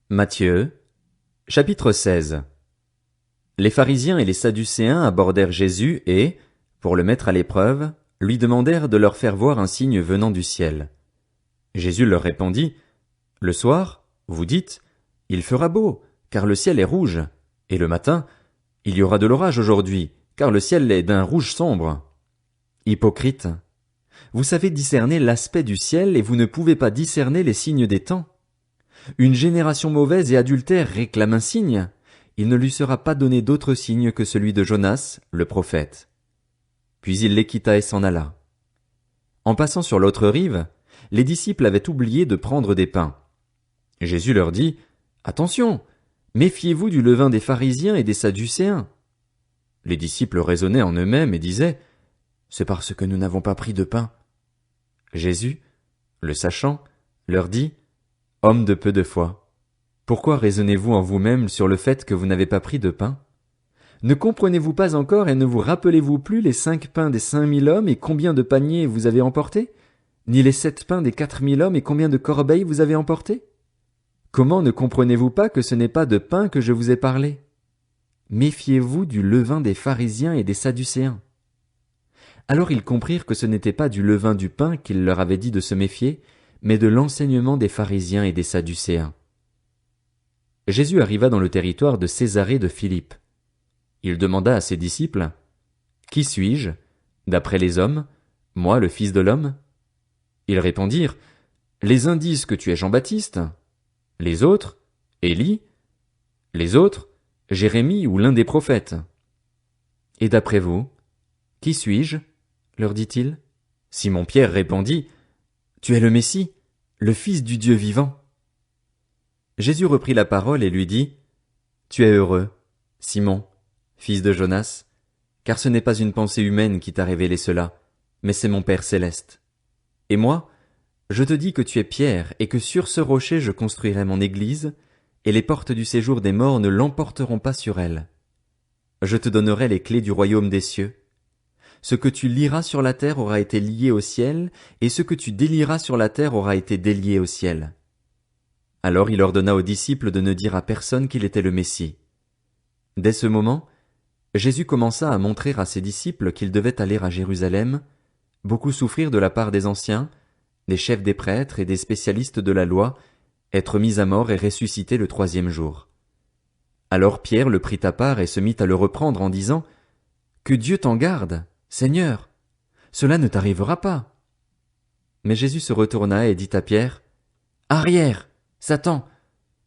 Matthieu, chapitre 16. Les pharisiens et les sadducéens abordèrent Jésus et, pour le mettre à l'épreuve, lui demandèrent de leur faire voir un signe venant du ciel. Jésus leur répondit, « Le soir, vous dites, il fera beau, car le ciel est rouge, et le matin, il y aura de l'orage aujourd'hui, car le ciel est d'un rouge sombre. Hypocrite, vous savez discerner l'aspect du ciel et vous ne pouvez pas discerner les signes des temps. Une génération mauvaise et adultère réclame un signe. Il ne lui sera pas donné d'autre signe que celui de Jonas, le prophète. » Puis il les quitta et s'en alla. En passant sur l'autre rive, les disciples avaient oublié de prendre des pains. Jésus leur dit, « Attention, méfiez-vous du levain des pharisiens et des sadducéens. » Les disciples raisonnaient en eux-mêmes et disaient, « C'est parce que nous n'avons pas pris de pain. » Jésus, le sachant, leur dit, « Hommes de peu de foi, pourquoi raisonnez-vous en vous-même sur le fait que vous n'avez pas pris de pain? Ne comprenez-vous pas encore et ne vous rappelez-vous plus les 5 pains des 5000 hommes et combien de paniers vous avez emportés? Ni les 7 pains des 4000 hommes et combien de corbeilles vous avez emportés? Comment ne comprenez-vous pas que ce n'est pas de pain que je vous ai parlé? Méfiez-vous du levain des pharisiens et des sadducéens. » Alors ils comprirent que ce n'était pas du levain du pain qu'il leur avait dit de se méfier, mais de l'enseignement des pharisiens et des sadducéens. Jésus arriva dans le territoire de Césarée de Philippe. Il demanda à ses disciples, « Qui suis-je, d'après les hommes, moi le Fils de l'homme ?» Ils répondirent, « Les uns disent que tu es Jean-Baptiste, les autres, Élie, les autres, Jérémie ou l'un des prophètes. » « Et d'après vous, qui suis-je ?» leur dit-il. Simon-Pierre répondit, « Tu es le Messie, le Fils du Dieu vivant. » Jésus reprit la parole et lui dit, « Tu es heureux, Simon, fils de Jonas, car ce n'est pas une pensée humaine qui t'a révélé cela, mais c'est mon Père céleste. Et moi, je te dis que tu es Pierre et que sur ce rocher je construirai mon église, et les portes du séjour des morts ne l'emporteront pas sur elle. Je te donnerai les clés du royaume des cieux. Ce que tu lieras sur la terre aura été lié au ciel, et ce que tu délieras sur la terre aura été délié au ciel. » Alors il ordonna aux disciples de ne dire à personne qu'il était le Messie. Dès ce moment, Jésus commença à montrer à ses disciples qu'ils devaient aller à Jérusalem, beaucoup souffrir de la part des anciens, des chefs des prêtres et des spécialistes de la loi, être mis à mort et ressusciter le 3e jour. Alors Pierre le prit à part et se mit à le reprendre en disant, « Que Dieu t'en garde, Seigneur, cela ne t'arrivera pas. » Mais Jésus se retourna et dit à Pierre, « Arrière, Satan,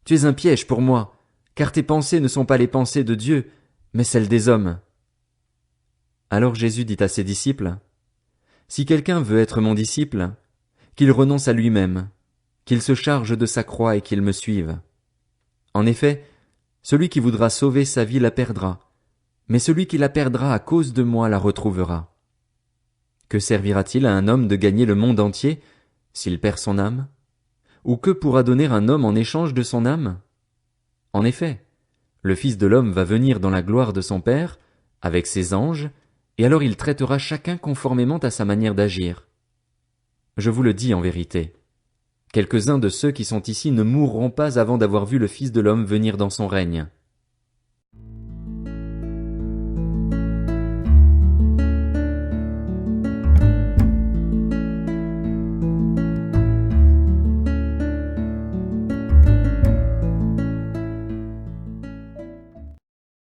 tu es un piège pour moi, car tes pensées ne sont pas les pensées de Dieu, mais celles des hommes. » Alors Jésus dit à ses disciples, « Si quelqu'un veut être mon disciple, qu'il renonce à lui-même, qu'il se charge de sa croix et qu'il me suive. En effet, celui qui voudra sauver sa vie la perdra, mais celui qui la perdra à cause de moi la retrouvera. Que servira-t-il à un homme de gagner le monde entier s'il perd son âme? Ou que pourra donner un homme en échange de son âme? En effet, le Fils de l'homme va venir dans la gloire de son Père, avec ses anges, et alors il traitera chacun conformément à sa manière d'agir. Je vous le dis en vérité, quelques-uns de ceux qui sont ici ne mourront pas avant d'avoir vu le Fils de l'homme venir dans son règne.